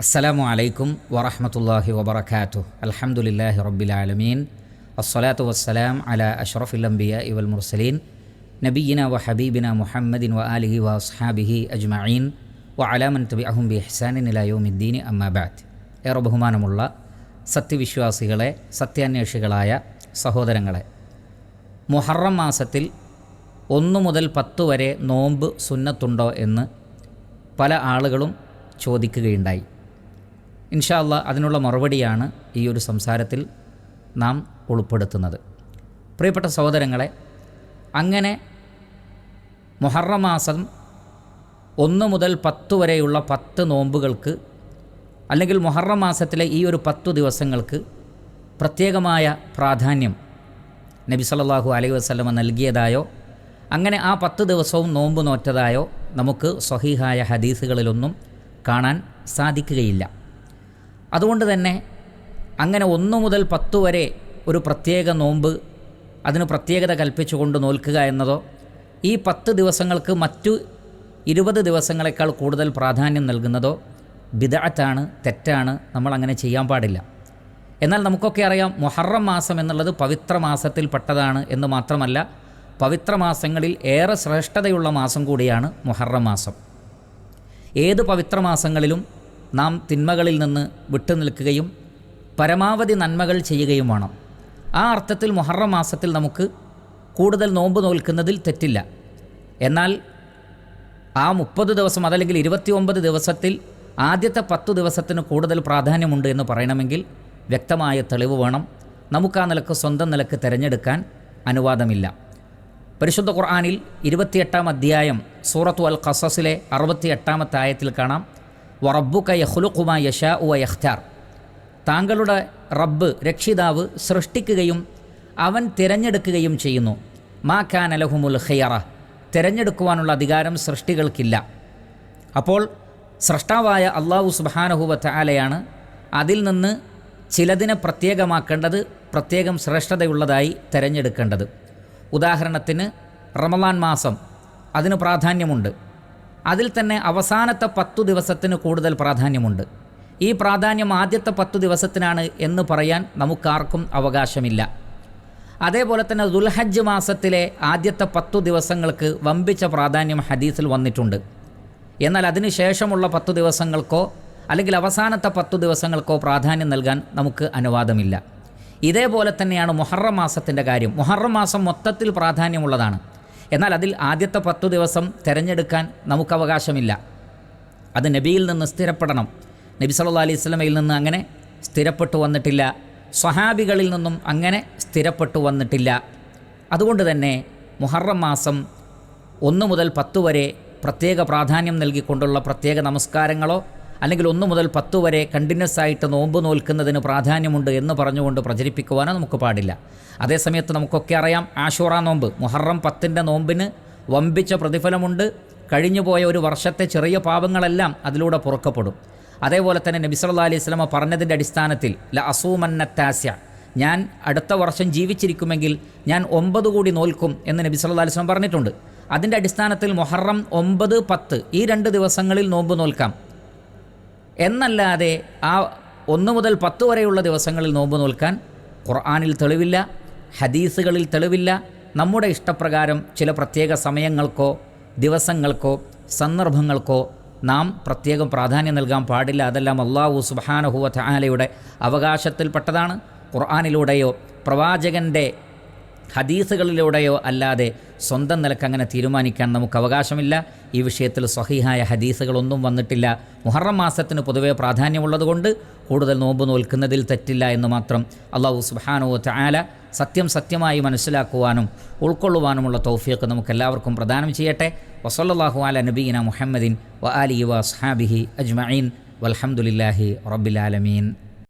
അസ്സലാമു അലൈക്കും വറഹ്മത്തുള്ളാഹി വബറകാതുഹു. അൽഹംദുലില്ലാഹി റബ്ബിൽ ആലമീൻ. അസ്സലാത്തു വസ്സലാം അലാ അഷ്റഫിൽ അംബിയാഇ വൽ മുർസലീൻ നബിയിന വ ഹബീബിന മുഹമ്മദിൻ വ ആലിഹി വ അസ്ഹാബിഹി അജ്മഈൻ വ അലാ മൻ തബിഅഹും ബി ഇഹ്സാനിൻ ഇലാ യൗമിദ്ദീൻ. അമ്മാ ബഅദ്. ഏറെ ബഹുമാനമുള്ള സത്യവിശ്വാസികളെ, സത്യാന്വേഷികളായ സഹോദരങ്ങളെ, മുഹറം മാസത്തിൽ 1 മുതൽ 10 വരെ നോമ്പ് സുന്നത്തുണ്ടോ എന്ന് പല ആളുകളും ചോദിക്കുകയുണ്ടായി. ഇൻഷാ അല്ലാഹ് അതിനുള്ള മറുപടിയാണ് ഈ ഒരു സംസാരത്തിൽ നാം ഉൾപ്പെടുത്തുന്നത്. പ്രിയപ്പെട്ട സഹോദരങ്ങളെ, അങ്ങനെ മുഹറം മാസം 1 മുതൽ 10 വരെയുള്ള 10 നോമ്പുകൾക്ക് അല്ലെങ്കിൽ മുഹറം മാസത്തിലെ ഈ ഒരു 10 ദിവസങ്ങൾക്ക് പ്രത്യേകമായ പ്രാധാന്യം നബി സല്ലല്ലാഹു അലൈഹി വസല്ലമ നൽകിയതായോ അങ്ങനെ ആ 10 ദിവസവും നോമ്പ് നോറ്റതായോ നമുക്ക് സ്വഹീഹായ ഹദീസുകളിലൊന്നും കാണാൻ സാധിക്കുകയില്ല. അതുകൊണ്ട് തന്നെ അങ്ങനെ 1 മുതൽ 10 വരെ ഒരു പ്രത്യേക നോമ്പ് അതിന് പ്രത്യേകത കൽപ്പിച്ചുകൊണ്ട് നോൽക്കുക എന്നതോ ഈ 10 ദിവസങ്ങൾക്ക് മറ്റു 20 ദിവസങ്ങളെക്കാൾ കൂടുതൽ പ്രാധാന്യം നൽകുന്നതോ ബിദ്അത്താണ്, തെറ്റാണ്. നമ്മൾ അങ്ങനെ ചെയ്യാൻ പാടില്ല. എന്നാൽ നമുക്കൊക്കെ അറിയാം, മുഹറം മാസം എന്നുള്ളത് പവിത്ര മാസത്തിൽ പെട്ടതാണ് എന്ന് മാത്രമല്ല, പവിത്ര മാസങ്ങളിൽ ഏറെ ശ്രേഷ്ഠതയുള്ള മാസം കൂടിയാണ് മുഹറം മാസം. ഏത് പവിത്ര മാസങ്ങളിലും നാം തിന്മകളിൽ നിന്ന് വിട്ടുനിൽക്കുകയും പരമാവധി നന്മകൾ ചെയ്യുകയും വേണം. ആ അർത്ഥത്തിൽ മുഹറം മാസത്തിൽ നമുക്ക് കൂടുതൽ നോമ്പ് നോൽക്കുന്നതിൽ തെറ്റില്ല. എന്നാൽ ആ 30 ദിവസം അതല്ലെങ്കിൽ 29 ദിവസത്തിൽ ആദ്യത്തെ 10 ദിവസത്തിന് കൂടുതൽ പ്രാധാന്യമുണ്ട് എന്ന് പറയണമെങ്കിൽ വ്യക്തമായ തെളിവ് വേണം. നമുക്ക് ആ നിലക്ക് സ്വന്തം നിലക്ക് തിരഞ്ഞെടുക്കാൻ അനുവാദമില്ല. പരിശുദ്ധ ഖുർആനിൽ 28-ാം അധ്യായം സൂറത്തു അൽ ഖസസിലെ 68-ാമത്തെ ആയത്തിൽ കാണാം, വറബ്ബുക യഖ്ലുഖു മാ യശാഉ വ യഖ്താർ. താങ്കളുടെ റബ്ബ്, രക്ഷിതാവ് സൃഷ്ടിക്കുകയും അവൻ തിരഞ്ഞെടുക്കുകയും ചെയ്യുന്നു. മാ കാന ലഹുമുൽ ഖിയറ, തിരഞ്ഞെടുക്കുവാനുള്ള അധികാരം സൃഷ്ടികൾക്കില്ല. അപ്പോൾ സ്രഷ്ടാവായ അല്ലാഹു സുബ്ഹാനഹു വ തആലയാണ് അതിൽ നിന്ന് ചിലതിനെ പ്രത്യേകമാക്കേണ്ടത്, പ്രത്യേകം ശ്രേഷ്ഠതയുള്ളതായി തിരഞ്ഞെടുക്കേണ്ടത്. ഉദാഹരണത്തിന് റമളാൻ മാസം, അതിന് പ്രാധാന്യമുണ്ട്. അതിൽ തന്നെ അവസാനത്തെ 10 ദിവസത്തിന് കൂടുതൽ പ്രാധാന്യമുണ്ട്. ഈ പ്രാധാന്യം ആദ്യത്തെ 10 ദിവസത്തിനാണ് എന്ന് പറയാൻ നമുക്കാർക്കും അവകാശമില്ല. അതേപോലെ തന്നെ ദുൽഹജ്ജ് മാസത്തിലെ ആദ്യത്തെ 10 ദിവസങ്ങൾക്ക് വമ്പിച്ച പ്രാധാന്യം ഹദീസിൽ വന്നിട്ടുണ്ട്. എന്നാൽ അതിന് ശേഷമുള്ള 10 ദിവസങ്ങൾക്കോ അല്ലെങ്കിൽ അവസാനത്തെ 10 ദിവസങ്ങൾക്കോ പ്രാധാന്യം നൽകാൻ നമുക്ക് അനുവാദമില്ല. ഇതേപോലെ തന്നെയാണ് മുഹറം മാസത്തിൻ്റെ കാര്യം. മുഹറം മാസം മൊത്തത്തിൽ പ്രാധാന്യമുള്ളതാണ്. എന്നാൽ അതിൽ ആദ്യത്തെ 10 ദിവസം തിരഞ്ഞെടുക്കാൻ നമുക്ക് അവകാശമില്ല. അത് നബിയിൽ നിന്ന് സ്ഥിരപ്പെടണം. നബി സല്ലല്ലാഹു അലൈഹി വസല്ലമയിൽ നിന്ന് അങ്ങനെ സ്ഥിരപ്പെട്ടു വന്നിട്ടില്ല. സ്വഹാബികളിൽ നിന്നും അങ്ങനെ സ്ഥിരപ്പെട്ടു വന്നിട്ടില്ല. അതുകൊണ്ട് തന്നെ മുഹറം മാസം 1 മുതൽ 10 വരെ പ്രത്യേക പ്രാധാന്യം നൽകിക്കൊണ്ടുള്ള പ്രത്യേക നമസ്കാരങ്ങളോ അല്ലെങ്കിൽ 1 മുതൽ 10 വരെ കണ്ടിന്യൂസ് ആയിട്ട് നോമ്പ് നോൽക്കുന്നതിന് പ്രാധാന്യമുണ്ട് എന്ന് പറഞ്ഞുകൊണ്ട് പ്രചരിപ്പിക്കുവാനോ നമുക്ക് പാടില്ല. അതേസമയത്ത് നമുക്കൊക്കെ അറിയാം, ആശൂറ നോമ്പ്, മുഹറം 10-ൻ്റെ നോമ്പിന് വമ്പിച്ച പ്രതിഫലമുണ്ട്. കഴിഞ്ഞുപോയ ഒരു വർഷത്തെ ചെറിയ പാപങ്ങളെല്ലാം അതിലൂടെ പൊറുക്കപ്പെടും. അതേപോലെ തന്നെ നബി സല്ലല്ലാഹു അലൈഹി വസല്ലമ പറഞ്ഞതിൻ്റെ അടിസ്ഥാനത്തിൽ ല അസൂമന്ന താസ്യ, ഞാൻ അടുത്ത വർഷം ജീവിച്ചിരിക്കുമെങ്കിൽ ഞാൻ 9 കൂടി നോൽക്കും എന്ന് നബി സല്ലല്ലാഹു അലൈഹി വസല്ലമ പറഞ്ഞിട്ടുണ്ട്. അതിൻ്റെ അടിസ്ഥാനത്തിൽ മുഹറം 9, 10 ഈ 2 ദിവസങ്ങളിൽ നോമ്പ് നോൽക്കാം. എന്നല്ലാതെ ആ 1 മുതൽ 10 വരെയുള്ള ദിവസങ്ങളിൽ നോമ്പ് നോൽക്കാൻ ഖുർആനിൽ തെളിവില്ല, ഹദീസുകളിൽ തെളിവില്ല. നമ്മുടെ ഇഷ്ടപ്രകാരം ചില പ്രത്യേക സമയങ്ങൾക്കോ ദിവസങ്ങൾക്കോ സന്ദർഭങ്ങൾക്കോ നാം പ്രത്യേകം പ്രാധാന്യം നൽകാൻ പാടില്ല. അതെല്ലാം അല്ലാഹു സുബ്ഹാനഹു വ തആലയുടെ അവകാശത്തിൽപ്പെട്ടതാണ്. ഖുർആനിലൂടെയോ പ്രവാചകൻ്റെ ഹദീസുകളിലൂടെയോ അല്ലാതെ സ്വന്തം നിലക്ക് അങ്ങനെ തീരുമാനിക്കാൻ നമുക്ക് അവകാശമില്ല. ഈ വിഷയത്തിൽ സ്വഹീഹായ ഹദീസുകളൊന്നും വന്നിട്ടില്ല. മുഹറം മാസത്തിന് പൊതുവെ പ്രാധാന്യമുള്ളതുകൊണ്ട് കൂടുതൽ നോമ്പ് നോൽക്കുന്നതിൽ തെറ്റില്ല എന്ന് മാത്രം. അല്ലാഹു സുബ്ഹാനഹു വ തആല സത്യം സത്യമായി മനസ്സിലാക്കുവാനും ഉൾക്കൊള്ളുവാനുമുള്ള തൗഫീഖ് നമുക്കെല്ലാവർക്കും പ്രദാനം ചെയ്യട്ടെ. വസല്ലല്ലാഹു അലാ നബിയിന മുഹമ്മദിൻ വ ആലിഹി വ അസ്ഹാബിഹി അജ്മഈൻ വൽഹംദുലില്ലാഹി റബ്ബിൽ ആലമീൻ.